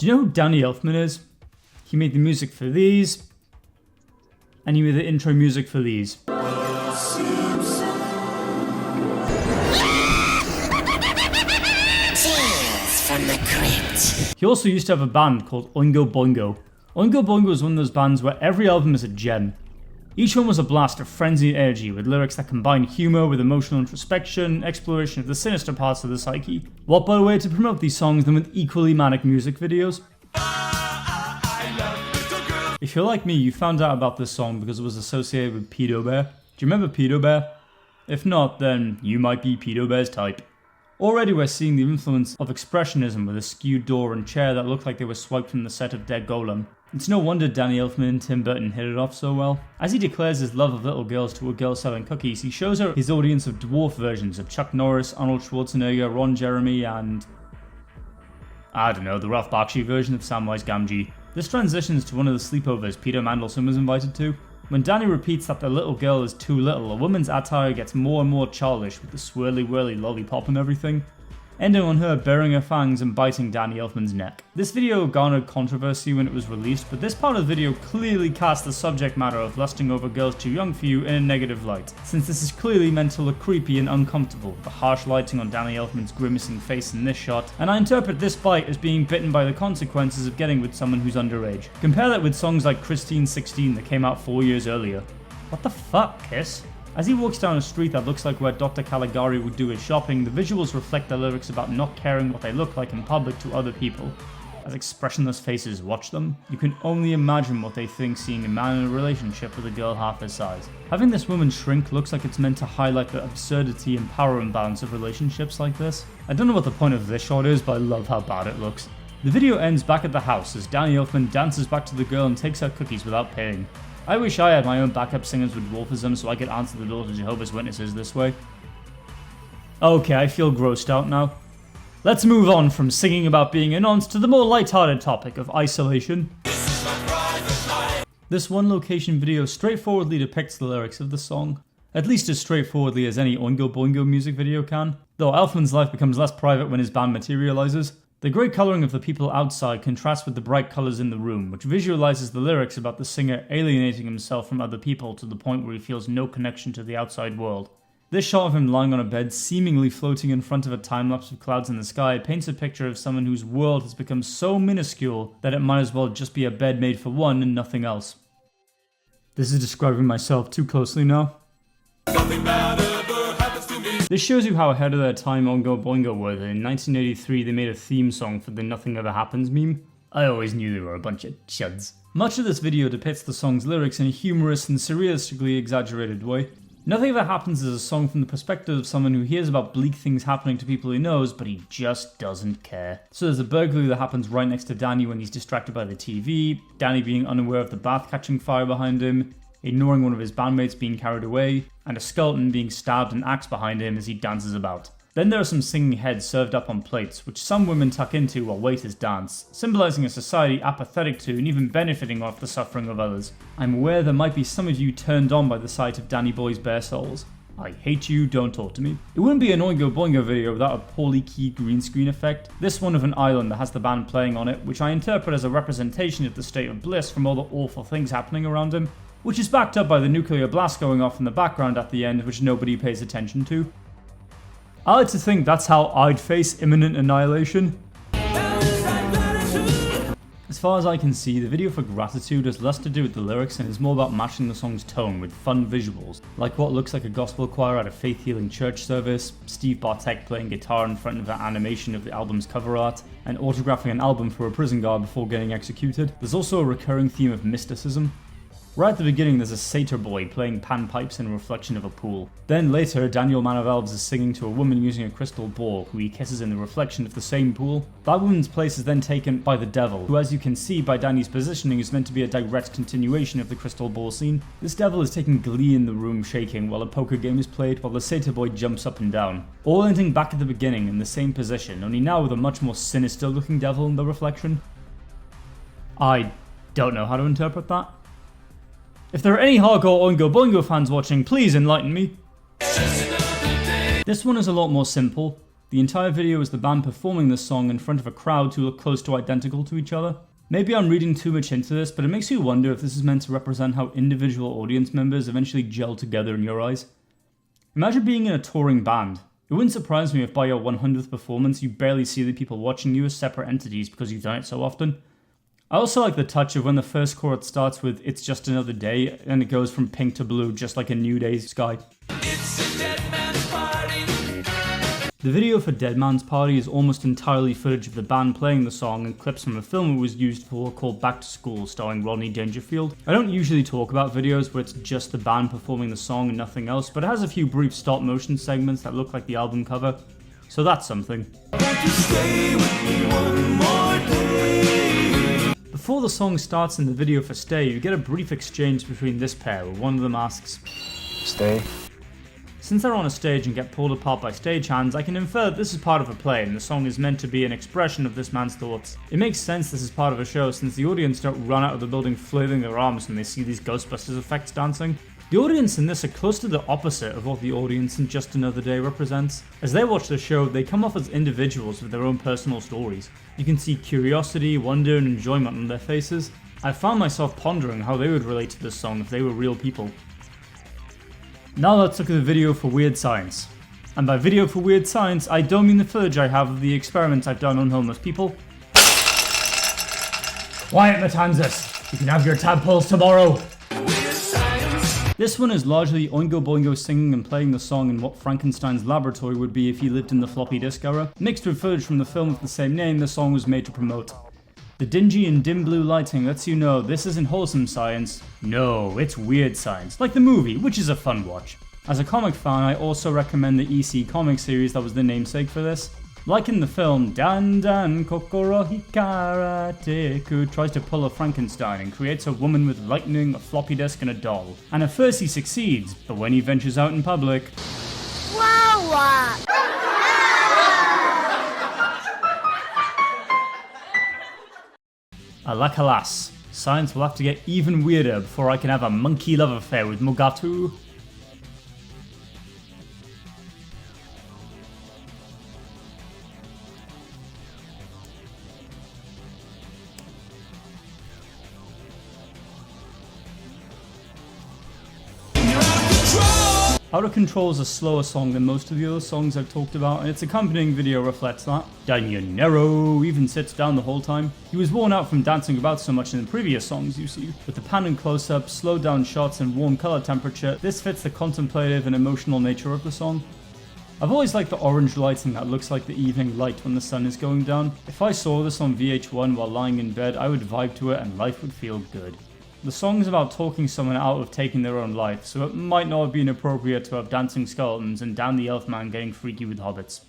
Do you know who Danny Elfman is? He made the music for these, and he made the intro music for these. From the crypt. He also used to have a band called Oingo Boingo. Oingo Boingo is one of those bands where every album is a gem. Each one was a blast of frenzied energy with lyrics that combine humour with emotional introspection, exploration of the sinister parts of the psyche. What better way to promote these songs than with equally manic music videos? If you're like me, you found out about this song because it was associated with Pedo Bear. Do you remember Pedo Bear? If not, then you might be Pedo Bear's type. Already we're seeing the influence of expressionism with a skewed door and chair that look like they were swiped from the set of Dead Golem. It's no wonder Danny Elfman and Tim Burton hit it off so well. As he declares his love of little girls to a girl selling cookies, he shows her his audience of dwarf versions of Chuck Norris, Arnold Schwarzenegger, Ron Jeremy, and I don't know, the Ralph Bakshi version of Samwise Gamgee. This transitions to one of the sleepovers Peter Mandelson was invited to. When Danny repeats that the little girl is too little, a woman's attire gets more and more childish with the swirly whirly lollipop and everything, ending on her baring her fangs and biting Danny Elfman's neck. This video garnered controversy when it was released, but this part of the video clearly casts the subject matter of lusting over girls too young for you in a negative light, since this is clearly meant to look creepy and uncomfortable, with the harsh lighting on Danny Elfman's grimacing face in this shot, and I interpret this bite as being bitten by the consequences of getting with someone who's underage. Compare that with songs like Christine 16 that came out 4 years earlier. What the fuck, Kiss? As he walks down a street that looks like where Dr. Caligari would do his shopping, the visuals reflect the lyrics about not caring what they look like in public to other people. As expressionless faces watch them, you can only imagine what they think seeing a man in a relationship with a girl half his size. Having this woman shrink looks like it's meant to highlight the absurdity and power imbalance of relationships like this. I don't know what the point of this shot is, but I love how bad it looks. The video ends back at the house as Danny Elfman dances back to the girl and takes her cookies without paying. I wish I had my own backup singers with dwarfism so I could answer the door to Jehovah's Witnesses this way. Okay, I feel grossed out now. Let's move on from singing about being a nonce to the more lighthearted topic of isolation. This one location video straightforwardly depicts the lyrics of the song, at least as straightforwardly as any Oingo Boingo music video can, though Elfman's life becomes less private when his band materializes. The grey colouring of the people outside contrasts with the bright colours in the room, which visualises the lyrics about the singer alienating himself from other people to the point where he feels no connection to the outside world. This shot of him lying on a bed, seemingly floating in front of a time-lapse of clouds in the sky, paints a picture of someone whose world has become so minuscule that it might as well just be a bed made for one and nothing else. This is describing myself too closely now. This shows you how ahead of their time Oingo Boingo were that in 1983 they made a theme song for the Nothing Ever Happens meme. I always knew they were a bunch of chuds. Much of this video depicts the song's lyrics in a humorous and surrealistically exaggerated way. Nothing Ever Happens is a song from the perspective of someone who hears about bleak things happening to people he knows, but he just doesn't care. So there's a burglary that happens right next to Danny when he's distracted by the TV, Danny being unaware of the bath catching fire behind him, ignoring one of his bandmates being carried away, and a skeleton being stabbed and axed behind him as he dances about. Then there are some singing heads served up on plates, which some women tuck into while waiters dance, symbolising a society apathetic to and even benefiting off the suffering of others. I'm aware there might be some of you turned on by the sight of Danny Boy's bare souls. I hate you, don't talk to me. It wouldn't be an Oingo Boingo video without a poorly keyed green screen effect. This one of an island that has the band playing on it, which I interpret as a representation of the state of bliss from all the awful things happening around him, which is backed up by the nuclear blast going off in the background at the end, which nobody pays attention to. I like to think that's how I'd face imminent annihilation. As far as I can see, the video for Gratitude has less to do with the lyrics and is more about matching the song's tone with fun visuals, like what looks like a gospel choir at a faith-healing church service, Steve Bartek playing guitar in front of an animation of the album's cover art, and autographing an album for a prison guard before getting executed. There's also a recurring theme of mysticism. Right at the beginning there's a satyr boy playing panpipes in a reflection of a pool. Then later, Daniel Man of Elves is singing to a woman using a crystal ball, who he kisses in the reflection of the same pool. That woman's place is then taken by the devil, who as you can see by Danny's positioning is meant to be a direct continuation of the crystal ball scene. This devil is taking glee in the room shaking while a poker game is played while the satyr boy jumps up and down. All ending back at the beginning in the same position, only now with a much more sinister looking devil in the reflection. I don't know how to interpret that. If there are any hardcore Oingo Boingo fans watching, please enlighten me. This one is a lot more simple. The entire video is the band performing this song in front of a crowd who look close to identical to each other. Maybe I'm reading too much into this, but it makes you wonder if this is meant to represent how individual audience members eventually gel together in your eyes. Imagine being in a touring band. It wouldn't surprise me if by your 100th performance you barely see the people watching you as separate entities because you've done it so often. I also like the touch of when the first chorus starts with "It's just another day" and it goes from pink to blue just like a new day's sky. It's a dead man's party. The video for Dead Man's Party is almost entirely footage of the band playing the song and clips from a film it was used for called Back to School starring Rodney Dangerfield. I don't usually talk about videos where it's just the band performing the song and nothing else, but it has a few brief stop motion segments that look like the album cover, so that's something. Won't you stay with me one more day? Before the song starts in the video for Stay, you get a brief exchange between this pair where one of them asks, Stay. Since they're on a stage and get pulled apart by stagehands, I can infer that this is part of a play and the song is meant to be an expression of this man's thoughts. It makes sense this is part of a show since the audience don't run out of the building flailing their arms when they see these Ghostbusters effects dancing. The audience in this are close to the opposite of what the audience in Just Another Day represents. As they watch the show, they come off as individuals with their own personal stories. You can see curiosity, wonder, and enjoyment on their faces. I found myself pondering how they would relate to this song if they were real people. Now let's look at the video for Weird Science. And by video for Weird Science, I don't mean the footage I have of the experiments I've done on homeless people. Wyatt Matanzas, you can have your tadpoles tomorrow! This one is largely Oingo Boingo singing and playing the song in what Frankenstein's laboratory would be if he lived in the floppy disk era. Mixed with footage from the film of the same name the song was made to promote. The dingy and dim blue lighting lets you know this isn't wholesome science. No, it's weird science, like the movie, which is a fun watch. As a comic fan, I also recommend the EC comic series that was the namesake for this. Like in the film, Dan Dan Kokoro Hikarateku tries to pull a Frankenstein and creates a woman with lightning, a floppy disk, and a doll. And at first he succeeds, but when he ventures out in public... Wawa! Alakalas, science will have to get even weirder before I can have a monkey love affair with Mugatu. Out of Control is a slower song than most of the other songs I've talked about, and its accompanying video reflects that. Daniel even sits down the whole time. He was worn out from dancing about so much in the previous songs you see. With the pan and close-up, slowed down shots, and warm color temperature, this fits the contemplative and emotional nature of the song. I've always liked the orange lighting that looks like the evening light when the sun is going down. If I saw this on VH1 while lying in bed, I would vibe to it and life would feel good. The song is about talking someone out of taking their own life, so it might not have been appropriate to have dancing skeletons and Dan the Elfman getting freaky with hobbits.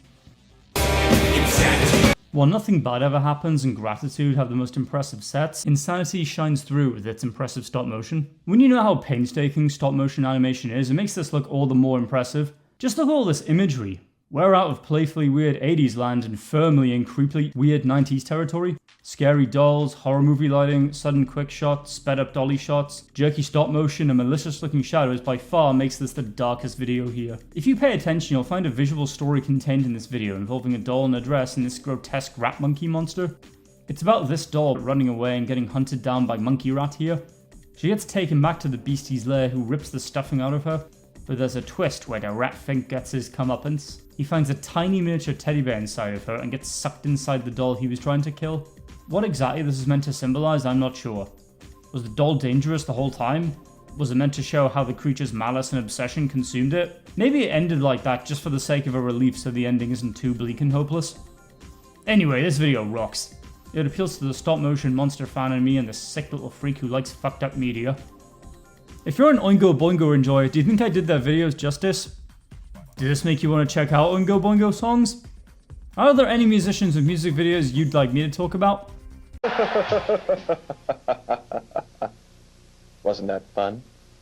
While nothing bad ever happens and Gratitude have the most impressive sets, Insanity shines through with its impressive stop motion. When you know how painstaking stop motion animation is, it makes this look all the more impressive. Just look at all this imagery. We're out of playfully weird 80s land and firmly in creepily weird 90s territory. Scary dolls, horror movie lighting, sudden quick shots, sped up dolly shots, jerky stop motion, and malicious looking shadows by far makes this the darkest video here. If you pay attention, you'll find a visual story contained in this video involving a doll in a dress and this grotesque rat monkey monster. It's about this doll running away and getting hunted down by Monkey Rat here. She gets taken back to the beastie's lair who rips the stuffing out of her. But there's a twist where the rat Fink gets his comeuppance. He finds a tiny miniature teddy bear inside of her and gets sucked inside the doll he was trying to kill. What exactly this is meant to symbolize, I'm not sure. Was the doll dangerous the whole time? Was it meant to show how the creature's malice and obsession consumed it? Maybe it ended like that just for the sake of a relief so the ending isn't too bleak and hopeless. Anyway, this video rocks. It appeals to the stop motion monster fan in me and the sick little freak who likes fucked up media. If you're an Oingo Boingo enjoyer, do you think I did their videos justice? Did this make you want to check out Oingo Boingo songs? Are there any musicians with music videos you'd like me to talk about? Wasn't that fun?